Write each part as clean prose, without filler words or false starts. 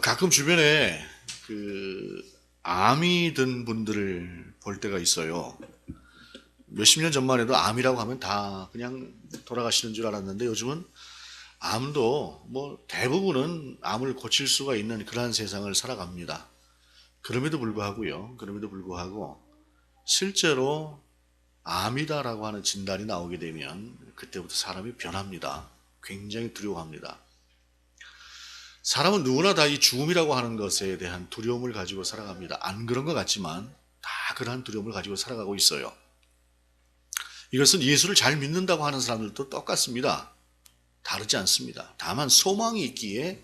가끔 주변에 암이 든 분들을 볼 때가 있어요. 몇십 년 전만 해도 암이라고 하면 다 그냥 돌아가시는 줄 알았는데 요즘은 암도 뭐 대부분은 암을 고칠 수가 있는 그러한 세상을 살아갑니다. 그럼에도 불구하고 실제로 암이다라고 하는 진단이 나오게 되면 그때부터 사람이 변합니다. 굉장히 두려워합니다. 사람은 누구나 다 이 죽음이라고 하는 것에 대한 두려움을 가지고 살아갑니다. 안 그런 것 같지만 다 그러한 두려움을 가지고 살아가고 있어요. 이것은 예수를 잘 믿는다고 하는 사람들도 똑같습니다. 다르지 않습니다. 다만 소망이 있기에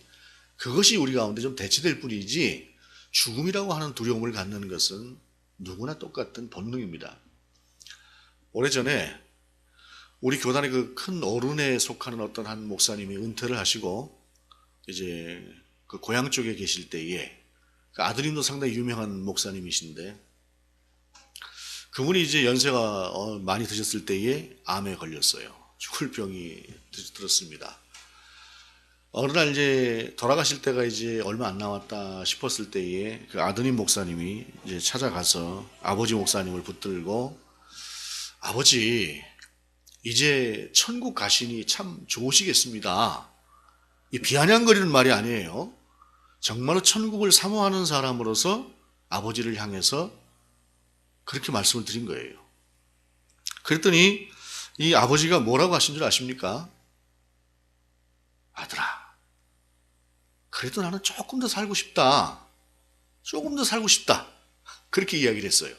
그것이 우리 가운데 좀 대체될 뿐이지 죽음이라고 하는 두려움을 갖는 것은 누구나 똑같은 본능입니다. 오래전에 우리 교단의 그 큰 어른에 속하는 어떤 한 목사님이 은퇴를 하시고 이제 그 고향 쪽에 계실 때에 그 아드님도 상당히 유명한 목사님이신데 그분이 이제 연세가 많이 드셨을 때에 암에 걸렸어요. 죽을 병이 들었습니다. 어느 날 이제 돌아가실 때가 이제 얼마 안 남았다 싶었을 때에 그 아드님 목사님이 이제 찾아가서 아버지 목사님을 붙들고 아버지 이제 천국 가시니 참 좋으시겠습니다. 이 비아냥거리는 말이 아니에요. 정말로 천국을 사모하는 사람으로서 아버지를 향해서 그렇게 말씀을 드린 거예요. 그랬더니 이 아버지가 뭐라고 하신 줄 아십니까? 아들아, 그래도 나는 조금 더 살고 싶다. 조금 더 살고 싶다. 그렇게 이야기를 했어요.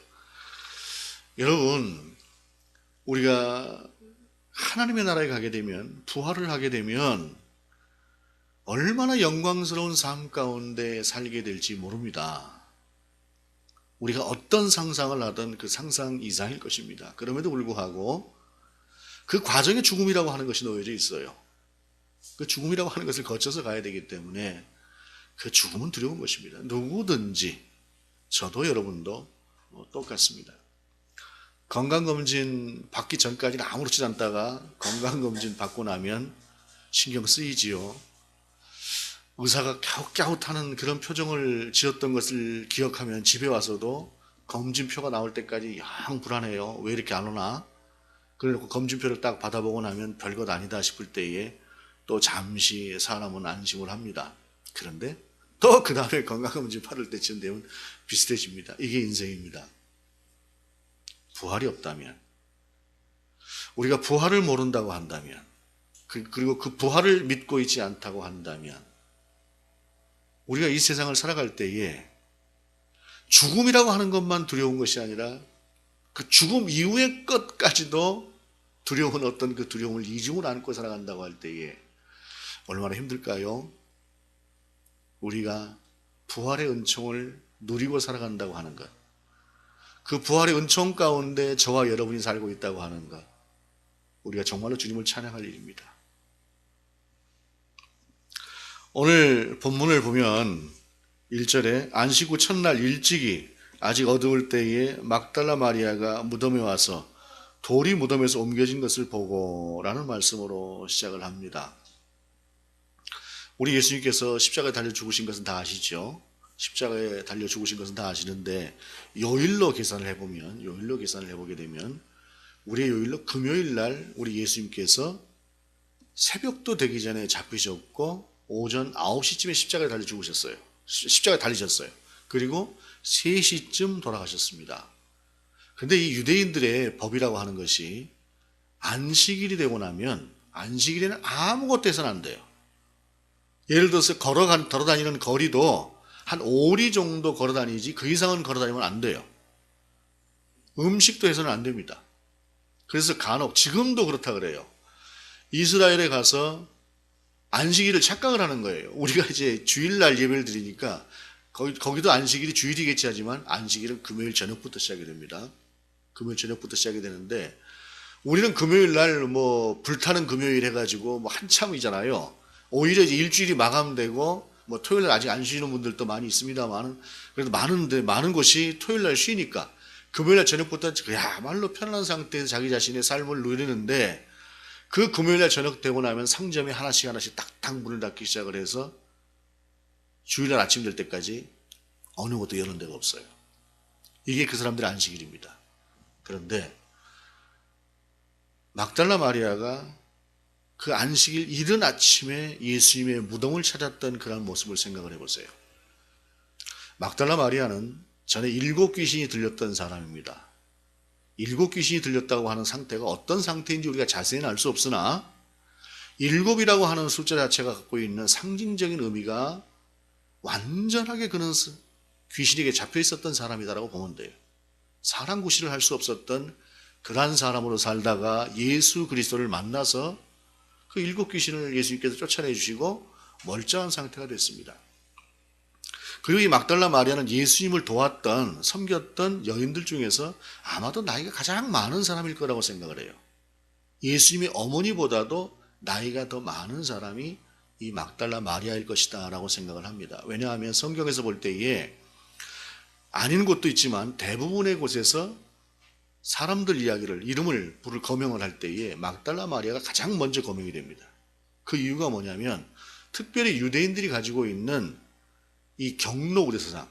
여러분, 우리가 하나님의 나라에 가게 되면, 부활을 하게 되면 얼마나 영광스러운 삶 가운데 살게 될지 모릅니다. 우리가 어떤 상상을 하든 그 상상 이상일 것입니다. 그럼에도 불구하고 그 과정에 죽음이라고 하는 것이 놓여져 있어요. 그 죽음이라고 하는 것을 거쳐서 가야 되기 때문에 그 죽음은 두려운 것입니다. 누구든지 저도 여러분도 똑같습니다. 건강검진 받기 전까지는 아무렇지도 않다가 건강검진 받고 나면 신경 쓰이지요. 의사가 갸웃갸웃하는 그런 표정을 지었던 것을 기억하면 집에 와서도 검진표가 나올 때까지 영 불안해요. 왜 이렇게 안 오나? 그래놓고 검진표를 딱 받아보고 나면 별것 아니다 싶을 때에 또 잠시 사람은 안심을 합니다. 그런데 또 그 다음에 건강검진 받을 때쯤 되면 비슷해집니다. 이게 인생입니다. 부활이 없다면, 우리가 부활을 모른다고 한다면, 그리고 그 부활을 믿고 있지 않다고 한다면 우리가 이 세상을 살아갈 때에 죽음이라고 하는 것만 두려운 것이 아니라 그 죽음 이후의 것까지도 두려운 어떤 그 두려움을 이중을 안고 살아간다고 할 때에 얼마나 힘들까요? 우리가 부활의 은총을 누리고 살아간다고 하는 것, 그 부활의 은총 가운데 저와 여러분이 살고 있다고 하는 것, 우리가 정말로 주님을 찬양할 일입니다. 오늘 본문을 보면 1절에 안식 후 첫날 일찍이 아직 어두울 때에 막달라 마리아가 무덤에 와서 돌이 무덤에서 옮겨진 것을 보고 라는 말씀으로 시작을 합니다. 우리 예수님께서 십자가에 달려 죽으신 것은 다 아시죠? 십자가에 달려 죽으신 것은 다 아시는데 요일로 계산을 해보게 되면 우리의 요일로 금요일 날 우리 예수님께서 새벽도 되기 전에 잡히셨고 오전 9시쯤에 십자가에 달려 죽으셨어요. 십자가에 달리셨어요. 그리고 3시쯤 돌아가셨습니다. 그런데 이 유대인들의 법이라고 하는 것이 안식일이 되고 나면 안식일에는 아무것도 해서는 안 돼요. 예를 들어서 걸어다니는 거리도 한 5리 정도 걸어다니지 그 이상은 걸어다니면 안 돼요. 음식도 해서는 안 됩니다. 그래서 간혹 지금도 그렇다 그래요. 이스라엘에 가서 안식일을 착각을 하는 거예요. 우리가 이제 주일날 예배를 드리니까 거기도 안식일이 주일이겠지 하지만 안식일은 금요일 저녁부터 시작이 됩니다. 금요일 저녁부터 시작이 되는데 우리는 금요일날 뭐 불타는 금요일 해가지고 뭐 한참이잖아요. 오히려 이제 일주일이 마감되고 뭐 토요일날 아직 안 쉬는 분들도 많이 있습니다만 그래도 많은 곳이 토요일날 쉬니까 금요일날 저녁부터 그야말로 편안한 상태에서 자기 자신의 삶을 누리는데 그 금요일날 저녁 되고 나면 상점이 하나씩 딱딱 문을 닫기 시작을 해서 주일날 아침 될 때까지 어느 곳도 여는 데가 없어요. 이게 그 사람들의 안식일입니다. 그런데 막달라 마리아가 그 안식일 이른 아침에 예수님의 무덤을 찾았던 그런 모습을 생각을 해보세요. 막달라 마리아는 전에 7 귀신이 들렸던 사람입니다. 7 귀신이 들렸다고 하는 상태가 어떤 상태인지 우리가 자세히는 알 수 없으나 7이라고 하는 숫자 자체가 갖고 있는 상징적인 의미가 완전하게 그는 귀신에게 잡혀 있었던 사람이다라고 보면 돼요. 사람 구실을 할 수 없었던 그러한 사람으로 살다가 예수 그리스도를 만나서 그 7 귀신을 예수님께서 쫓아내 주시고 멀쩡한 상태가 됐습니다. 그리고 이 막달라 마리아는 예수님을 도왔던, 섬겼던 여인들 중에서 아마도 나이가 가장 많은 사람일 거라고 생각을 해요. 예수님의 어머니보다도 나이가 더 많은 사람이 이 막달라 마리아일 것이다 라고 생각을 합니다. 왜냐하면 성경에서 볼 때에 아닌 곳도 있지만 대부분의 곳에서 사람들 이야기를, 이름을 부를 거명을 할 때에 막달라 마리아가 가장 먼저 거명이 됩니다. 그 이유가 뭐냐면 특별히 유대인들이 가지고 있는 이 경로 우대서상,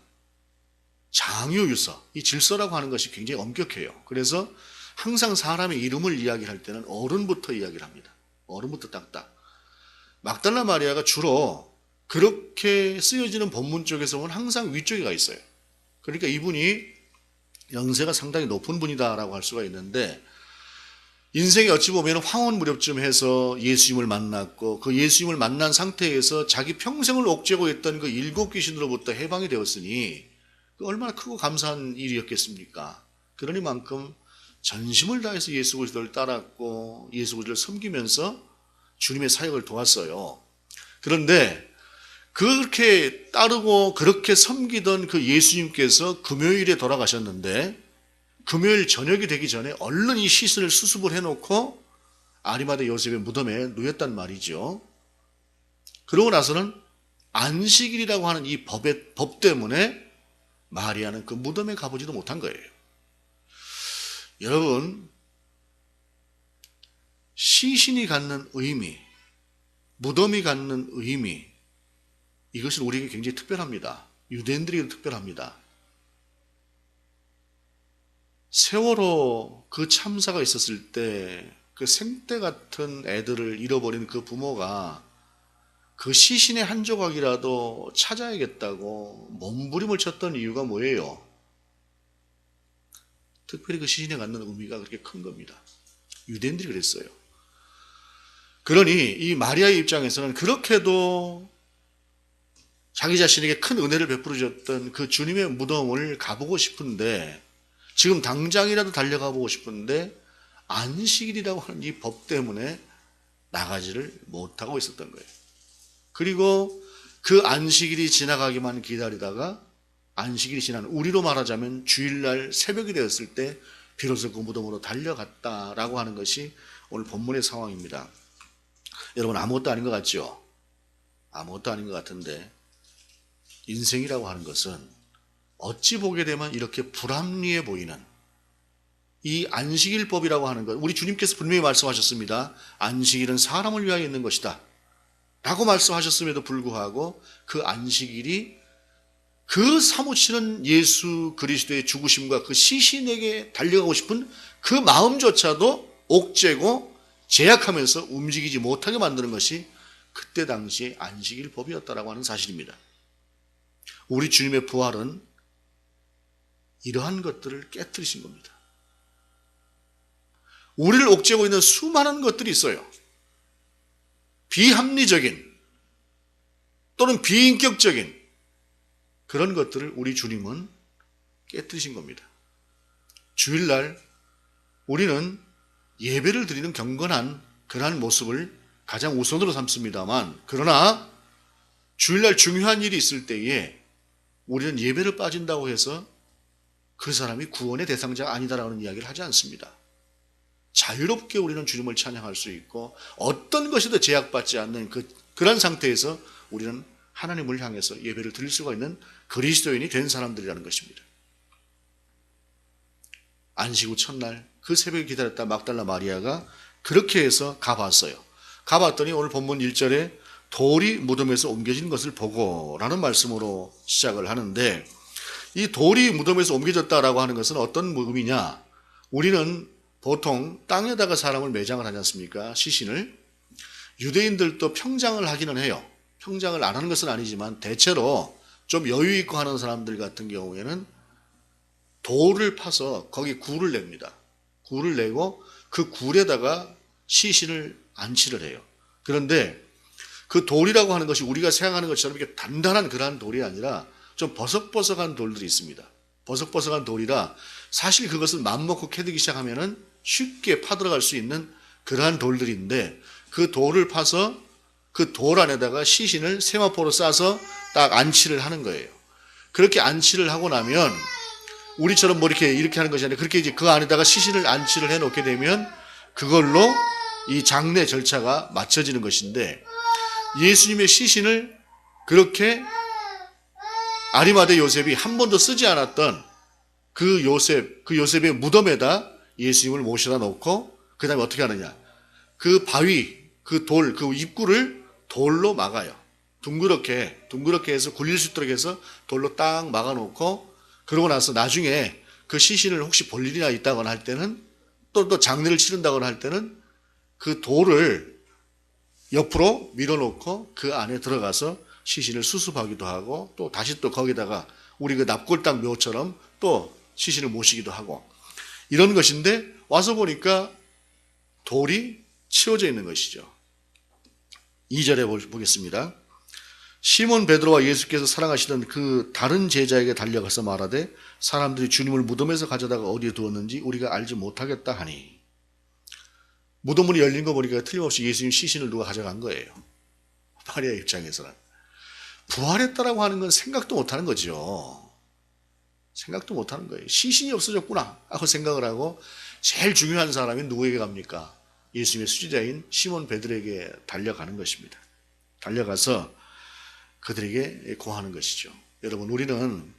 장유유서, 이 질서라고 하는 것이 굉장히 엄격해요. 그래서 항상 사람의 이름을 이야기할 때는 어른부터 이야기를 합니다. 어른부터 딱딱. 막달라 마리아가 주로 그렇게 쓰여지는 본문 쪽에서 보면 항상 위쪽에 가 있어요. 그러니까 이분이 연세가 상당히 높은 분이다라고 할 수가 있는데 인생이 어찌 보면 황혼 무렵쯤 해서 예수님을 만났고 그 예수님을 만난 상태에서 자기 평생을 옥죄고 있던 그 7 귀신으로부터 해방이 되었으니 그 얼마나 크고 감사한 일이었겠습니까? 그러니만큼 전심을 다해서 예수 그리스도를 따랐고 예수 그리스도를 섬기면서 주님의 사역을 도왔어요. 그런데 그렇게 따르고 그렇게 섬기던 그 예수님께서 금요일에 돌아가셨는데 금요일 저녁이 되기 전에 얼른 이 시신을 수습을 해놓고 아리마대 요셉의 무덤에 누였단 말이죠. 그러고 나서는 안식일이라고 하는 이 법 때문에 마리아는 그 무덤에 가보지도 못한 거예요. 여러분, 시신이 갖는 의미, 무덤이 갖는 의미, 이것은 우리에게 굉장히 특별합니다. 유대인들에게도 특별합니다. 세월호 그 참사가 있었을 때 그 생떼 같은 애들을 잃어버린 그 부모가 그 시신의 한 조각이라도 찾아야겠다고 몸부림을 쳤던 이유가 뭐예요? 특별히 그 시신에 갖는 의미가 그렇게 큰 겁니다. 유대인들이 그랬어요. 그러니 이 마리아의 입장에서는 그렇게도 자기 자신에게 큰 은혜를 베풀어 줬던 그 주님의 무덤을 가보고 싶은데 지금 당장이라도 달려가 보고 싶은데 안식일이라고 하는 이 법 때문에 나가지를 못하고 있었던 거예요. 그리고 그 안식일이 지나가기만 기다리다가 안식일이 지난 우리로 말하자면 주일날 새벽이 되었을 때 비로소 그 무덤으로 달려갔다라고 하는 것이 오늘 본문의 상황입니다. 여러분 아무것도 아닌 것 같죠? 아무것도 아닌 것 같은데 인생이라고 하는 것은 어찌 보게 되면 이렇게 불합리해 보이는 이 안식일법이라고 하는 것, 우리 주님께서 분명히 말씀하셨습니다. 안식일은 사람을 위하여 있는 것이다 라고 말씀하셨음에도 불구하고 그 안식일이 그 사무치는 예수 그리스도의 죽으심과 그 시신에게 달려가고 싶은 그 마음조차도 옥죄고 제약하면서 움직이지 못하게 만드는 것이 그때 당시의 안식일법이었다라고 하는 사실입니다. 우리 주님의 부활은 이러한 것들을 깨뜨리신 겁니다. 우리를 옥죄고 있는 수많은 것들이 있어요. 비합리적인 또는 비인격적인 그런 것들을 우리 주님은 깨뜨리신 겁니다. 주일날 우리는 예배를 드리는 경건한 그러한 모습을 가장 우선으로 삼습니다만 그러나 주일날 중요한 일이 있을 때에 우리는 예배를 빠진다고 해서 그 사람이 구원의 대상자가 아니다라는 이야기를 하지 않습니다. 자유롭게 우리는 주님을 찬양할 수 있고 어떤 것에도 제약받지 않는 그런 상태에서 우리는 하나님을 향해서 예배를 드릴 수가 있는 그리스도인이 된 사람들이라는 것입니다. 안식 후 첫날 그 새벽에 기다렸다 막달라 마리아가 그렇게 해서 가봤어요. 가봤더니 오늘 본문 1절에 돌이 무덤에서 옮겨진 것을 보고 라는 말씀으로 시작을 하는데, 이 돌이 무덤에서 옮겨졌다라고 하는 것은 어떤 의미냐? 우리는 보통 땅에다가 사람을 매장을 하지 않습니까? 시신을. 유대인들도 평장을 하기는 해요. 평장을 안 하는 것은 아니지만 대체로 좀 여유 있고 하는 사람들 같은 경우에는 돌을 파서 거기 굴을 냅니다. 굴을 내고 그 굴에다가 시신을 안치를 해요. 그런데 그 돌이라고 하는 것이 우리가 생각하는 것처럼 이렇게 단단한 그러한 돌이 아니라 좀 버석버석한 돌들이 있습니다. 버석버석한 돌이라 사실 그것을 맘먹고 캐드기 시작하면은 쉽게 파들어갈 수 있는 그러한 돌들인데, 그 돌을 파서 그 돌 안에다가 시신을 세마포로 싸서 딱 안치를 하는 거예요. 그렇게 안치를 하고 나면 우리처럼 뭐 이렇게 하는 것이 아니라 그렇게 이제 그 안에다가 시신을 안치를 해 놓게 되면 그걸로 이 장례 절차가 마쳐지는 것인데, 예수님의 시신을 그렇게 아리마대 요셉이 한 번도 쓰지 않았던 그 요셉의 무덤에다 예수님을 모셔다 놓고 그 다음에 어떻게 하느냐. 그 바위, 그 돌, 그 입구를 돌로 막아요. 둥그렇게 해서 굴릴 수 있도록 해서 돌로 딱 막아놓고, 그러고 나서 나중에 그 시신을 혹시 볼 일이나 있다거나 할 때는 또 장례를 치른다거나 할 때는 그 돌을 옆으로 밀어놓고 그 안에 들어가서 시신을 수습하기도 하고, 또 다시 또 거기다가 우리 그 납골당 묘처럼 또 시신을 모시기도 하고 이런 것인데, 와서 보니까 돌이 치워져 있는 것이죠. 2절에 보겠습니다. 시몬 베드로와 예수께서 사랑하시던 그 다른 제자에게 달려가서 말하되 사람들이 주님을 무덤에서 가져다가 어디에 두었는지 우리가 알지 못하겠다 하니. 무덤문이 열린 거 보니까 틀림없이 예수님 시신을 누가 가져간 거예요. 마리아 입장에서는. 부활했다라고 하는 건 생각도 못하는 거죠. 생각도 못하는 거예요. 시신이 없어졌구나 하고 생각을 하고, 제일 중요한 사람이 누구에게 갑니까? 예수님의 수제자인 시몬 베드로에게 달려가는 것입니다. 달려가서 그들에게 고하는 것이죠. 여러분, 우리는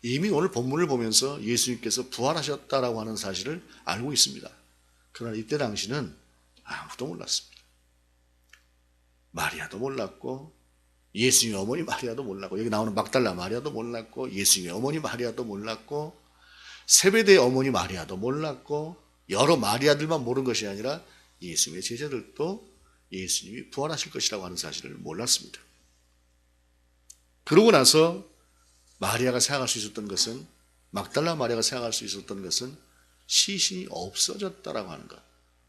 이미 오늘 본문을 보면서 예수님께서 부활하셨다라고 하는 사실을 알고 있습니다. 그러나 이때 당시는 아무도 몰랐습니다. 마리아도 몰랐고, 예수님의 어머니 마리아도 몰랐고, 여기 나오는 막달라 마리아도 몰랐고, 예수님의 어머니 마리아도 몰랐고, 세베대의 어머니 마리아도 몰랐고, 여러 마리아들만 모르는 것이 아니라 예수님의 제자들도 예수님이 부활하실 것이라고 하는 사실을 몰랐습니다. 그러고 나서 마리아가 생각할 수 있었던 것은, 막달라 마리아가 생각할 수 있었던 것은 시신이 없어졌다라고 하는 것,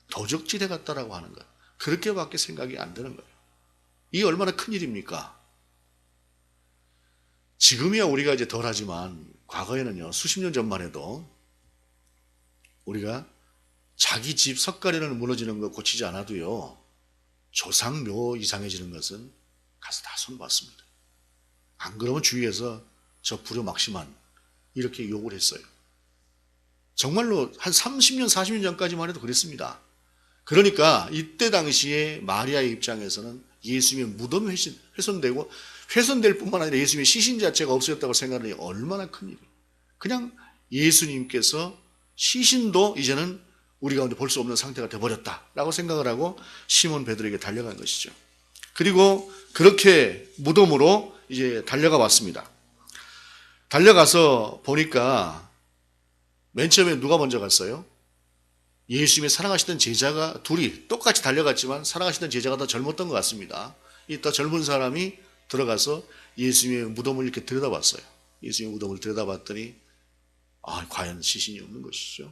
도적질해 갔다라고 하는 것, 그렇게밖에 생각이 안 드는 거예요. 이게 얼마나 큰 일입니까? 지금이야 우리가 이제 덜하지만 과거에는요, 수십 년 전만 해도 우리가 자기 집 석가래는 무너지는 거 고치지 않아도요, 조상묘 이상해지는 것은 가서 다 손봤습니다. 안 그러면 주위에서 저 불효막심한 이렇게 욕을 했어요. 정말로 한 30년, 40년 전까지만 해도 그랬습니다. 그러니까 이때 당시에 마리아의 입장에서는 예수님의 무덤이 훼손되고, 훼손될 뿐만 아니라 예수님의 시신 자체가 없어졌다고 생각하니 얼마나 큰일이에요. 그냥 예수님께서 시신도 이제는 우리 가운데 볼 수 없는 상태가 되어버렸다라고 생각을 하고 시몬 베드로에게 달려간 것이죠. 그리고 그렇게 무덤으로 이제 달려가 봤습니다. 달려가서 보니까 맨 처음에 누가 먼저 갔어요? 예수님의 사랑하시던 제자가 둘이 똑같이 달려갔지만 사랑하시던 제자가 더 젊었던 것 같습니다. 이 더 젊은 사람이 들어가서 예수님의 무덤을 이렇게 들여다봤어요. 예수님의 무덤을 들여다봤더니 과연 시신이 없는 것이죠.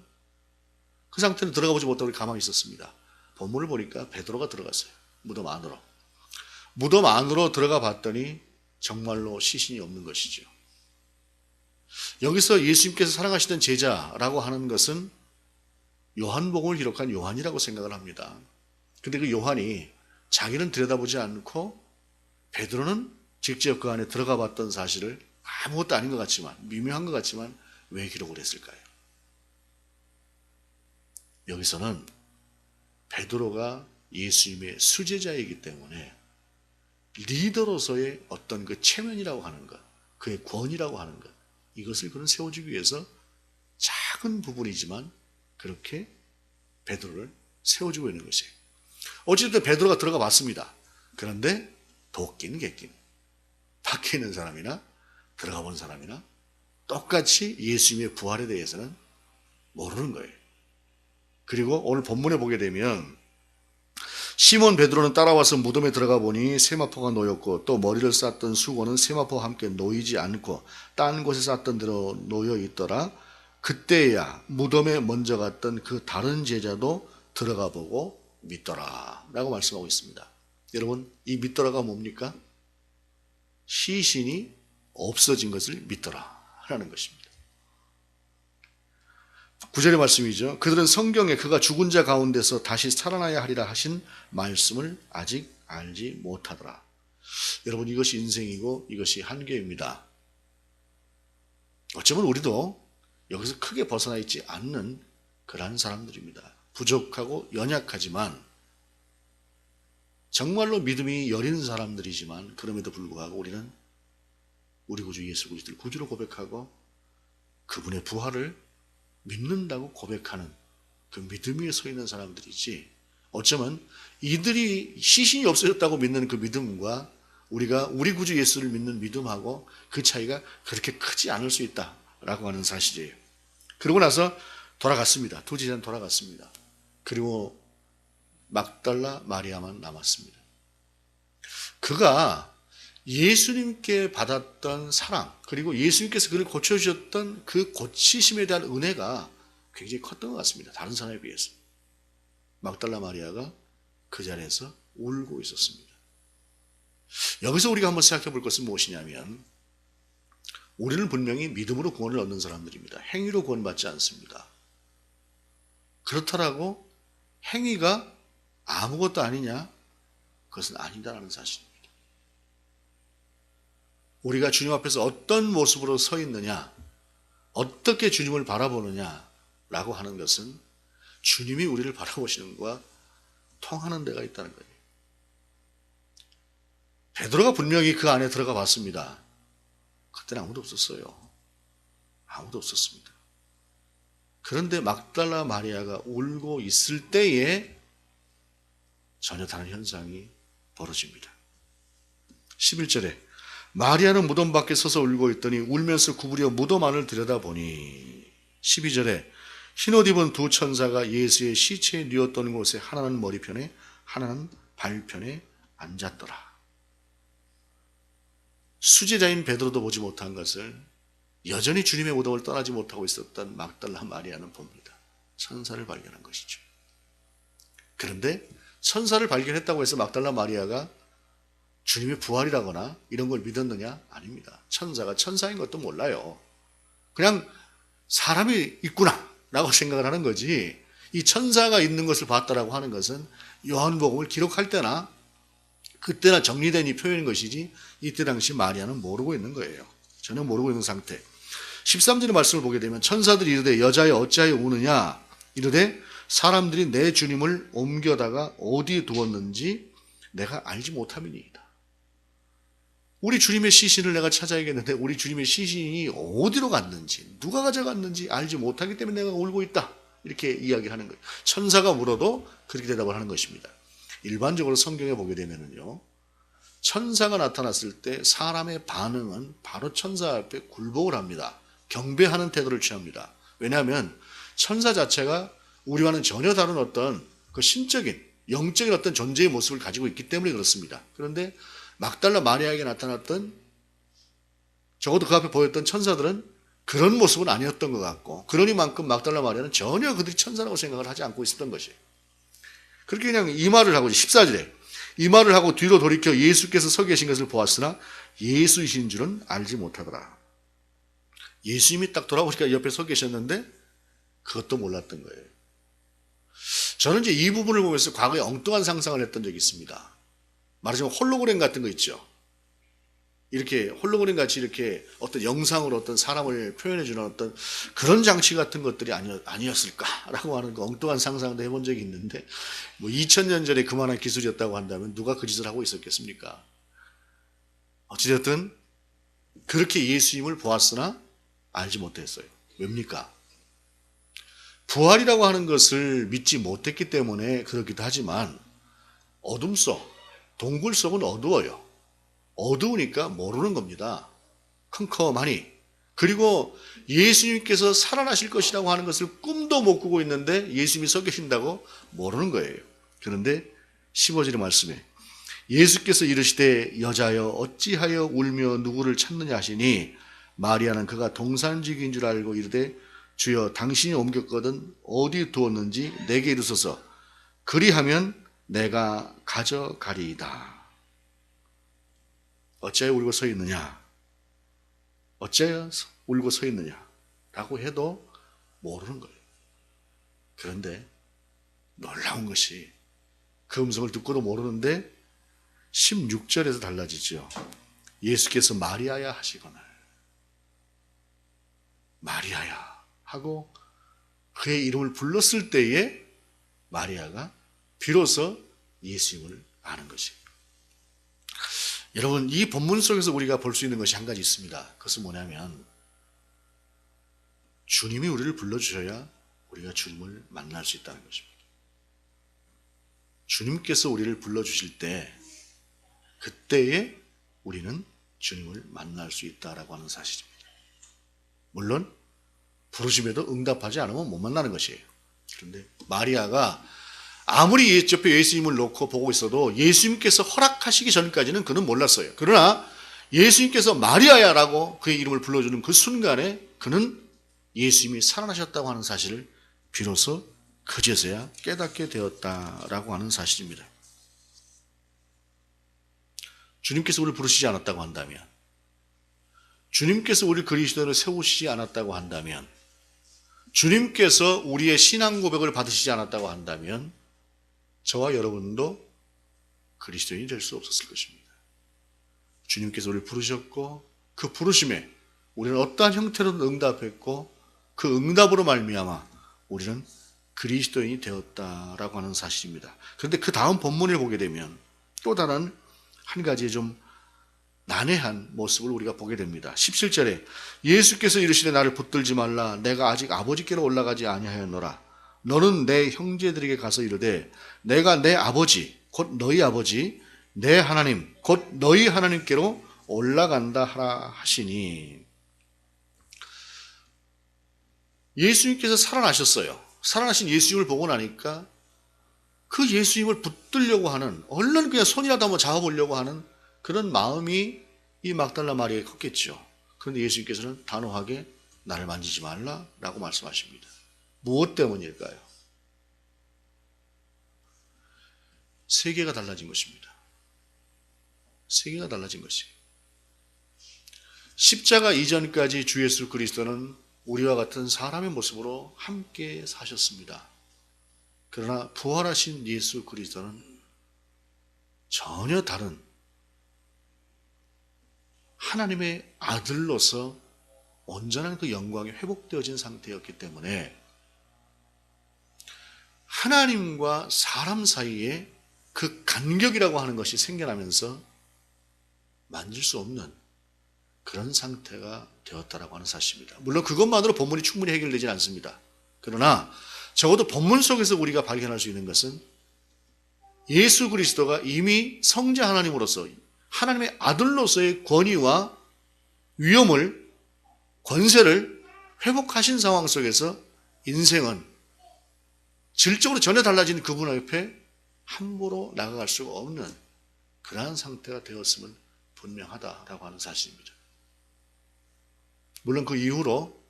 그 상태는 들어가 보지 못하고 가만히 있었습니다. 본문을 보니까 베드로가 들어갔어요. 무덤 안으로. 무덤 안으로 들어가 봤더니 정말로 시신이 없는 것이죠. 여기서 예수님께서 사랑하시던 제자라고 하는 것은 요한복음을 기록한 요한이라고 생각을 합니다. 그런데 그 요한이 자기는 들여다보지 않고 베드로는 직접 그 안에 들어가 봤던 사실을 아무것도 아닌 것 같지만, 미묘한 것 같지만 왜 기록을 했을까요? 여기서는 베드로가 예수님의 수제자이기 때문에 리더로서의 어떤 그 체면이라고 하는 것, 그의 권위라고 하는 것, 이것을 그는 세워주기 위해서 작은 부분이지만 그렇게 베드로를 세워주고 있는 것이에요. 어쨌든 베드로가 들어가 봤습니다. 그런데 도끼는 객긴. 밖에 있는 사람이나 들어가 본 사람이나 똑같이 예수님의 부활에 대해서는 모르는 거예요. 그리고 오늘 본문에 보게 되면 시몬 베드로는 따라와서 무덤에 들어가 보니 세마포가 놓였고 또 머리를 쌌던 수건은 세마포와 함께 놓이지 않고 딴 곳에 쌌던 대로 놓여 있더라. 그때야 무덤에 먼저 갔던 그 다른 제자도 들어가 보고 믿더라 라고 말씀하고 있습니다. 여러분, 이 믿더라가 뭡니까? 시신이 없어진 것을 믿더라 라는 것입니다. 9절의 말씀이죠. 그들은 성경에 그가 죽은 자 가운데서 다시 살아나야 하리라 하신 말씀을 아직 알지 못하더라. 여러분, 이것이 인생이고 이것이 한계입니다. 어쩌면 우리도 여기서 크게 벗어나 있지 않는 그러한 사람들입니다. 부족하고 연약하지만 정말로 믿음이 여린 사람들이지만 그럼에도 불구하고 우리는 우리 구주 예수 그리스도를 구주로 고백하고 그분의 부활을 믿는다고 고백하는 그 믿음 위에 서 있는 사람들이지, 어쩌면 이들이 시신이 없어졌다고 믿는 그 믿음과 우리가 우리 구주 예수를 믿는 믿음하고 그 차이가 그렇게 크지 않을 수 있다라고 하는 사실이에요. 그러고 나서 돌아갔습니다. 두 제자는 돌아갔습니다. 그리고 막달라 마리아만 남았습니다. 그가 예수님께 받았던 사랑, 그리고 예수님께서 그를 고쳐주셨던 그 고치심에 대한 은혜가 굉장히 컸던 것 같습니다. 다른 사람에 비해서. 막달라 마리아가 그 자리에서 울고 있었습니다. 여기서 우리가 한번 생각해 볼 것은 무엇이냐면, 우리는 분명히 믿음으로 구원을 얻는 사람들입니다. 행위로 구원받지 않습니다. 그렇다라고 행위가 아무것도 아니냐? 그것은 아니다라는 사실입니다. 우리가 주님 앞에서 어떤 모습으로 서 있느냐, 어떻게 주님을 바라보느냐라고 하는 것은 주님이 우리를 바라보시는 것과 통하는 데가 있다는 거예요. 베드로가 분명히 그 안에 들어가 봤습니다. 그때는 아무도 없었어요. 아무도 없었습니다. 그런데 막달라 마리아가 울고 있을 때에 전혀 다른 현상이 벌어집니다. 11절에 마리아는 무덤 밖에 서서 울고 있더니 울면서 구부려 무덤 안을 들여다보니, 12절에 흰옷 입은 두 천사가 예수의 시체에 뉘었던 곳에 하나는 머리편에 하나는 발편에 앉았더라. 수제자인 베드로도 보지 못한 것을 여전히 주님의 무덤을 떠나지 못하고 있었던 막달라 마리아는 봅니다. 천사를 발견한 것이죠. 그런데 천사를 발견했다고 해서 막달라 마리아가 주님의 부활이라거나 이런 걸 믿었느냐? 아닙니다. 천사가 천사인 것도 몰라요. 그냥 사람이 있구나 라고 생각을 하는 거지, 이 천사가 있는 것을 봤다라고 하는 것은 요한복음을 기록할 때나 그때나 정리된 이 표현인 것이지, 이때 당시 마리아는 모르고 있는 거예요. 전혀 모르고 있는 상태. 13절의 말씀을 보게 되면 천사들이 이르되 여자여 어찌하여 우느냐, 이르되 사람들이 내 주님을 옮겨다가 어디에 두었는지 내가 알지 못함이니이다. 우리 주님의 시신을 내가 찾아야겠는데 우리 주님의 시신이 어디로 갔는지, 누가 가져갔는지 알지 못하기 때문에 내가 울고 있다, 이렇게 이야기하는 거예요. 천사가 물어도 그렇게 대답을 하는 것입니다. 일반적으로 성경에 보게 되면요, 천사가 나타났을 때 사람의 반응은 바로 천사 앞에 굴복을 합니다. 경배하는 태도를 취합니다. 왜냐하면 천사 자체가 우리와는 전혀 다른 어떤 그 신적인, 영적인 어떤 존재의 모습을 가지고 있기 때문에 그렇습니다. 그런데 막달라 마리아에게 나타났던, 적어도 그 앞에 보였던 천사들은 그런 모습은 아니었던 것 같고, 그러니만큼 막달라 마리아는 전혀 그들이 천사라고 생각을 하지 않고 있었던 것이에요. 그렇게 그냥 이 말을 하고, 14절에 이 말을 하고 뒤로 돌이켜 예수께서 서 계신 것을 보았으나 예수이신 줄은 알지 못하더라. 예수님이 딱 돌아보니까 옆에 서 계셨는데 그것도 몰랐던 거예요. 저는 이제 이 부분을 보면서 과거에 엉뚱한 상상을 했던 적이 있습니다. 말하자면 홀로그램 같은 거 있죠. 이렇게 홀로그램 같이 이렇게 어떤 영상으로 어떤 사람을 표현해주는 어떤 그런 장치 같은 것들이 아니었을까라고 하는 그 엉뚱한 상상도 해본 적이 있는데, 뭐 2000년 전에 그만한 기술이었다고 한다면 누가 그 짓을 하고 있었겠습니까? 어찌됐든 그렇게 예수님을 보았으나 알지 못했어요. 왜입니까? 부활이라고 하는 것을 믿지 못했기 때문에 그렇기도 하지만, 어둠 속, 동굴 속은 어두워요. 어두우니까 모르는 겁니다. 컴컴하니. 그리고 예수님께서 살아나실 것이라고 하는 것을 꿈도 못 꾸고 있는데 예수님이 서 계신다고 모르는 거예요. 그런데 15절의 말씀에 예수께서 이르시되 여자여 어찌하여 울며 누구를 찾느냐 하시니 마리아는 그가 동산직인 줄 알고 이르되 주여 당신이 옮겼거든 어디 두었는지 내게 이르소서 그리하면 내가 가져가리이다. 어찌하여 울고 서 있느냐? 어찌하여 울고 서 있느냐? 라고 해도 모르는 거예요. 그런데 놀라운 것이 그 음성을 듣고도 모르는데 16절에서 달라지죠. 예수께서 마리아야 하시거늘 마리아야 하고 그의 이름을 불렀을 때에 마리아가 비로소 예수님을 아는 것입니다. 여러분, 이 본문 속에서 우리가 볼 수 있는 것이 한 가지 있습니다. 그것은 뭐냐면 주님이 우리를 불러주셔야 우리가 주님을 만날 수 있다는 것입니다. 주님께서 우리를 불러주실 때 그때에 우리는 주님을 만날 수 있다라고 하는 사실입니다. 물론 부르심에도 응답하지 않으면 못 만나는 것이에요. 그런데 마리아가 아무리 옆에 예수님을 놓고 보고 있어도 예수님께서 허락하시기 전까지는 그는 몰랐어요. 그러나 예수님께서 마리아야라고 그의 이름을 불러주는 그 순간에 그는 예수님이 살아나셨다고 하는 사실을 비로소 그제서야 깨닫게 되었다라고 하는 사실입니다. 주님께서 우리를 부르시지 않았다고 한다면, 주님께서 우리 그리스도를 세우시지 않았다고 한다면, 주님께서 우리의 신앙 고백을 받으시지 않았다고 한다면 저와 여러분도 그리스도인이 될 수 없었을 것입니다. 주님께서 우리를 부르셨고 그 부르심에 우리는 어떠한 형태로든 응답했고 그 응답으로 말미암아 우리는 그리스도인이 되었다라고 하는 사실입니다. 그런데 그 다음 본문을 보게 되면 또 다른 한 가지의 좀 난해한 모습을 우리가 보게 됩니다. 17절에 예수께서 이르시되 나를 붙들지 말라 내가 아직 아버지께로 올라가지 아니하였노라 너는 내 형제들에게 가서 이르되 내가 내 아버지 곧 너희 아버지 내 하나님 곧 너희 하나님께로 올라간다 하라 하시니 예수님께서 살아나셨어요. 살아나신 예수님을 보고 나니까 그 예수님을 붙들려고 하는 얼른 그냥 손이라도 한번 잡아보려고 하는 그런 마음이 이 막달라 마리아에 컸겠죠. 그런데 예수님께서는 단호하게 나를 만지지 말라라고 말씀하십니다. 무엇 때문일까요? 세계가 달라진 것입니다. 세계가 달라진 것이에요. 십자가 이전까지 주 예수 그리스도는 우리와 같은 사람의 모습으로 함께 사셨습니다. 그러나 부활하신 예수 그리스도는 전혀 다른 하나님의 아들로서 온전한 그 영광이 회복되어진 상태였기 때문에 하나님과 사람 사이에 그 간격이라고 하는 것이 생겨나면서 만질 수 없는 그런 상태가 되었다라고 하는 사실입니다. 물론 그것만으로 본문이 충분히 해결되지 않습니다. 그러나 적어도 본문 속에서 우리가 발견할 수 있는 것은 예수 그리스도가 이미 성자 하나님으로서 하나님의 아들로서의 권위와 위엄을 권세를 회복하신 상황 속에서 인생은 질적으로 전혀 달라진 그분 앞에 함부로 나아갈 수가 없는 그러한 상태가 되었음은 분명하다라고 하는 사실입니다. 물론 그 이후로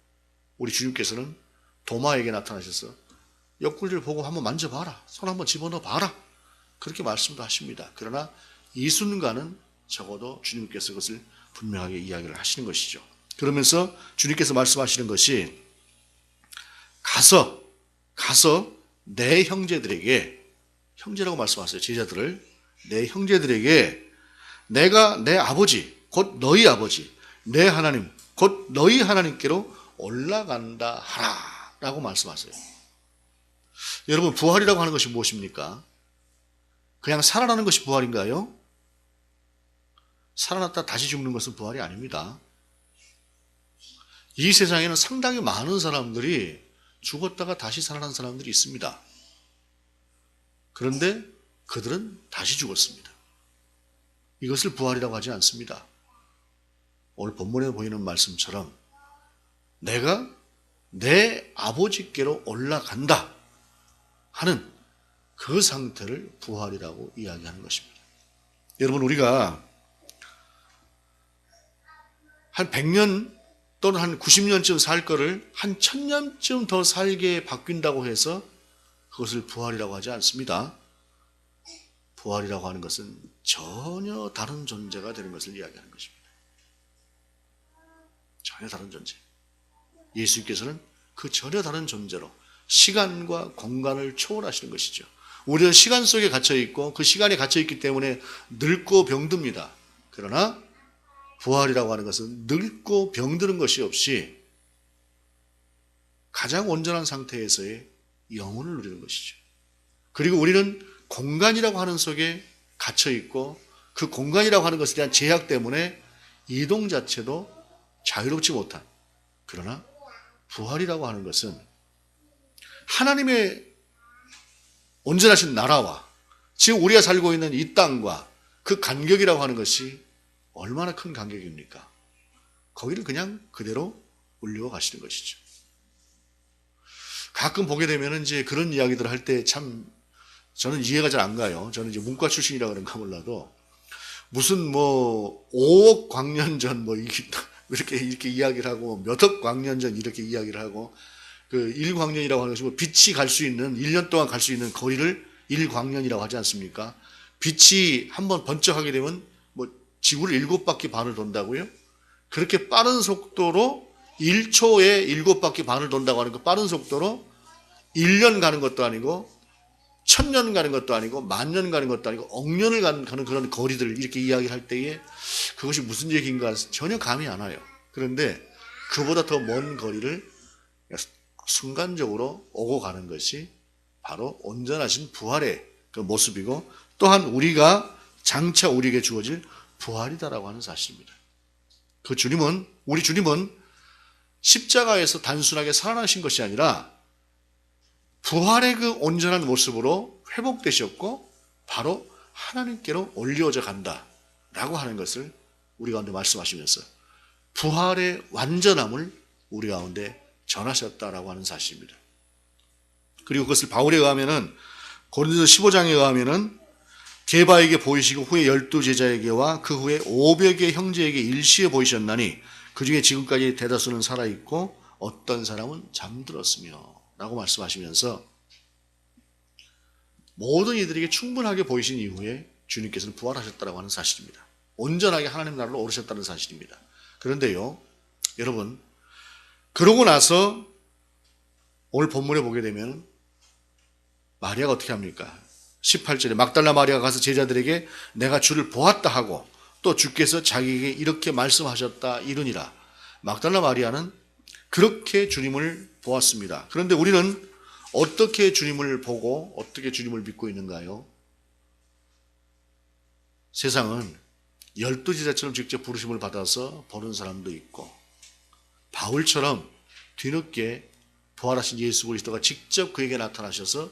우리 주님께서는 도마에게 나타나셔서 옆구리를 보고 한번 만져봐라. 손 한번 집어넣어 봐라. 그렇게 말씀도 하십니다. 그러나 이 순간은 적어도 주님께서 그것을 분명하게 이야기를 하시는 것이죠. 그러면서 주님께서 말씀하시는 것이 가서 내 형제들에게 형제라고 말씀하세요. 제자들을 내 형제들에게 내가 내 아버지 곧 너희 아버지 내 하나님 곧 너희 하나님께로 올라간다 하라 라고 말씀하세요. 여러분 부활이라고 하는 것이 무엇입니까? 그냥 살아나는 것이 부활인가요? 살아났다 다시 죽는 것은 부활이 아닙니다. 이 세상에는 상당히 많은 사람들이 죽었다가 다시 살아난 사람들이 있습니다. 그런데 그들은 다시 죽었습니다. 이것을 부활이라고 하지 않습니다. 오늘 본문에 보이는 말씀처럼 내가 내 아버지께로 올라간다 하는 그 상태를 부활이라고 이야기하는 것입니다. 여러분, 우리가 한 100년 또는 한 90년쯤 살 거를 한 1000년쯤 더 살게 바뀐다고 해서 그것을 부활이라고 하지 않습니다. 부활이라고 하는 것은 전혀 다른 존재가 되는 것을 이야기하는 것입니다. 전혀 다른 존재. 예수님께서는 그 전혀 다른 존재로 시간과 공간을 초월하시는 것이죠. 우리는 시간 속에 갇혀 있고 그 시간에 갇혀 있기 때문에 늙고 병듭니다. 그러나 부활이라고 하는 것은 늙고 병드는 것이 없이 가장 온전한 상태에서의 영혼을 누리는 것이죠. 그리고 우리는 공간이라고 하는 속에 갇혀 있고 그 공간이라고 하는 것에 대한 제약 때문에 이동 자체도 자유롭지 못한, 그러나 부활이라고 하는 것은 하나님의 온전하신 나라와 지금 우리가 살고 있는 이 땅과 그 간격이라고 하는 것이 얼마나 큰 간격입니까? 거기를 그냥 그대로 울려 가시는 것이죠. 가끔 보게 되면 이제 그런 이야기들을 할 때 참 저는 이해가 잘 안 가요. 저는 이제 문과 출신이라 그런가 몰라도 무슨 뭐 5억 광년 전 뭐 이렇게 이야기를 하고 몇억 광년 전 이렇게 이야기를 하고 그 1광년이라고 하는 것이 뭐 빛이 갈 수 있는 1년 동안 갈 수 있는 거리를 1광년이라고 하지 않습니까? 빛이 한번 번쩍하게 되면 뭐 지구를 7바퀴 반을 돈다고요? 그렇게 빠른 속도로 1초에 7바퀴 반을 돈다고 하는 그 빠른 속도로 1년 가는 것도 아니고 1000년 가는 것도 아니고 만년 가는 것도 아니고 억년을 가는 그런 거리들을 이렇게 이야기할 때에 그것이 무슨 얘기인가 전혀 감이 안 와요. 그런데 그보다 더 먼 거리를 순간적으로 오고 가는 것이 바로 온전하신 부활의 그 모습이고 또한 우리가 장차 우리에게 주어질 부활이다라고 하는 사실입니다. 그 주님은, 우리 주님은 십자가에서 단순하게 살아나신 것이 아니라 부활의 그 온전한 모습으로 회복되셨고 바로 하나님께로 올려져 간다라고 하는 것을 우리 가운데 말씀하시면서 부활의 완전함을 우리 가운데 전하셨다라고 하는 사실입니다. 그리고 그것을 바울에 의하면은 고린도서 15장에 의하면은 게바에게 보이시고 후에 12제자에게와 그 후에 500의 형제에게 일시에 보이셨나니 그 중에 지금까지 대다수는 살아있고 어떤 사람은 잠들었으며 라고 말씀하시면서 모든 이들에게 충분하게 보이신 이후에 주님께서는 부활하셨다고 하는 사실입니다. 온전하게 하나님 나라로 오르셨다는 사실입니다. 그런데요, 여러분, 그러고 나서 오늘 본문에 보게 되면 마리아가 어떻게 합니까? 18절에 막달라 마리아가 가서 제자들에게 내가 주를 보았다 하고 또 주께서 자기에게 이렇게 말씀하셨다 이르니라. 막달라 마리아는 그렇게 주님을 보았습니다. 그런데 우리는 어떻게 주님을 보고 어떻게 주님을 믿고 있는가요? 세상은 12제자처럼 직접 부르심을 받아서 보는 사람도 있고 바울처럼 뒤늦게 부활하신 예수 그리스도가 직접 그에게 나타나셔서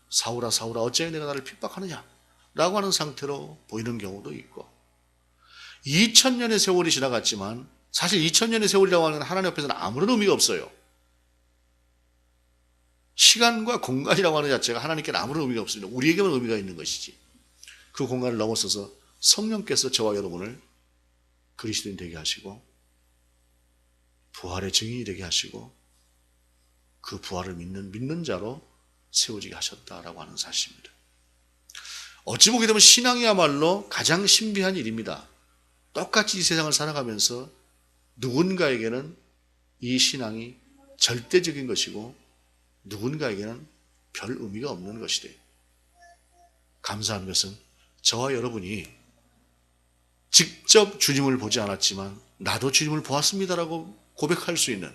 사울아 사울아 어찌하여 내가 나를 핍박하느냐 라고 하는 상태로 보이는 경우도 있고 2000년의 세월이 지나갔지만 사실 2000년의 세월이라고 하는 하나님 앞에서는 아무런 의미가 없어요. 시간과 공간이라고 하는 자체가 하나님께는 아무런 의미가 없습니다. 우리에게만 의미가 있는 것이지. 그 공간을 넘어서서 성령께서 저와 여러분을 그리스도인 되게 하시고 부활의 증인이 되게 하시고 그 부활을 믿는 자로 세워지게 하셨다라고 하는 사실입니다. 어찌 보게 되면 신앙이야말로 가장 신비한 일입니다. 똑같이 이 세상을 살아가면서 누군가에게는 이 신앙이 절대적인 것이고 누군가에게는 별 의미가 없는 것이래. 감사한 것은 저와 여러분이 직접 주님을 보지 않았지만 나도 주님을 보았습니다라고 고백할 수 있는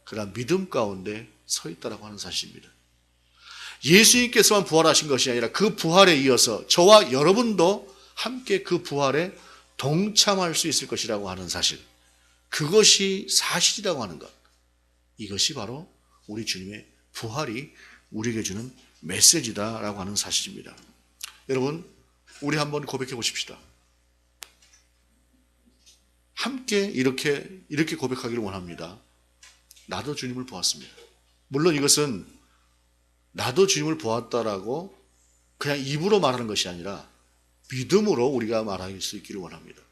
그런 믿음 가운데 서 있다라고 하는 사실입니다. 예수님께서만 부활하신 것이 아니라 그 부활에 이어서 저와 여러분도 함께 그 부활에 동참할 수 있을 것이라고 하는 사실, 그것이 사실이라고 하는 것, 이것이 바로 우리 주님의 부활이 우리에게 주는 메시지다라고 하는 사실입니다. 여러분, 우리 한번 고백해 보십시다. 함께 이렇게 고백하기를 원합니다. 나도 주님을 보았습니다. 물론 이것은 나도 주님을 보았다라고 그냥 입으로 말하는 것이 아니라 믿음으로 우리가 말할 수 있기를 원합니다.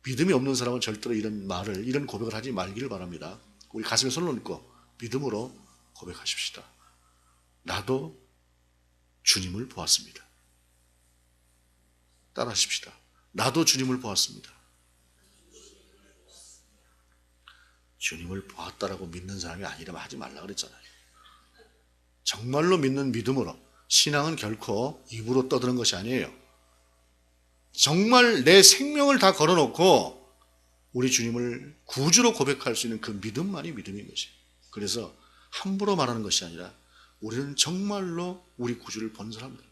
믿음이 없는 사람은 절대로 이런 고백을 하지 말기를 바랍니다. 우리 가슴에 손을 얹고 믿음으로 고백하십시다. 나도 주님을 보았습니다. 따라하십시다. 나도 주님을 보았습니다. 주님을 보았다라고 믿는 사람이 아니라면 하지 말라 그랬잖아요. 정말로 믿는 믿음으로. 신앙은 결코 입으로 떠드는 것이 아니에요. 정말 내 생명을 다 걸어놓고 우리 주님을 구주로 고백할 수 있는 그 믿음만이 믿음인 것이에요. 그래서 함부로 말하는 것이 아니라 우리는 정말로 우리 구주를 본 사람들.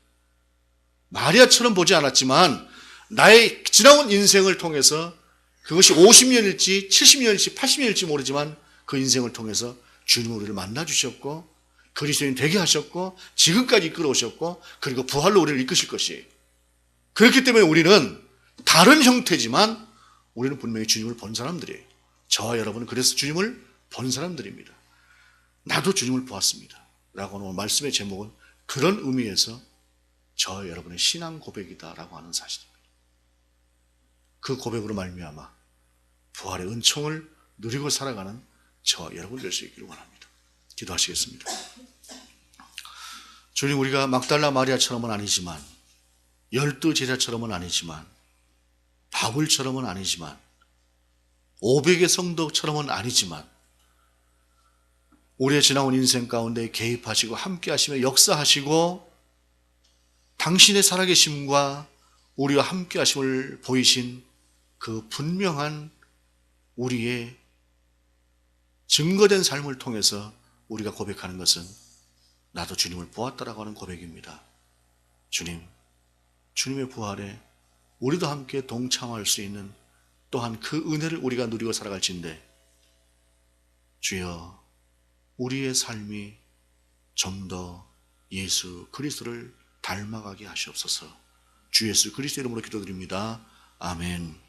마리아처럼 보지 않았지만 나의 지나온 인생을 통해서 그것이 50년일지 70년일지 80년일지 모르지만 그 인생을 통해서 주님은 우리를 만나주셨고 그리스도인 되게 하셨고 지금까지 이끌어오셨고 그리고 부활로 우리를 이끄실 것이에요. 그렇기 때문에 우리는 다른 형태지만 우리는 분명히 주님을 본 사람들이에요. 저와 여러분은 그래서 주님을 본 사람들입니다. 나도 주님을 보았습니다. 라고 하는 말씀의 제목은 그런 의미에서 저와 여러분의 신앙 고백이다라고 하는 사실입니다. 그 고백으로 말미암아 부활의 은총을 누리고 살아가는 저와 여러분 될 수 있기를 원합니다. 기도하시겠습니다. 주님, 우리가 막달라 마리아처럼은 아니지만 12 제자처럼은 아니지만 바울처럼은 아니지만 500의 성도처럼은 아니지만 우리의 지나온 인생 가운데 개입하시고 함께 하시며 역사하시고 당신의 살아계심과 우리와 함께 하심을 보이신 그 분명한 우리의 증거된 삶을 통해서 우리가 고백하는 것은 나도 주님을 보았다라고 하는 고백입니다. 주님, 주님의 부활에 우리도 함께 동참할 수 있는 또한 그 은혜를 우리가 누리고 살아갈진데 주여 우리의 삶이 좀 더 예수 그리스도를 닮아가게 하시옵소서. 주 예수 그리스도 이름으로 기도드립니다. 아멘.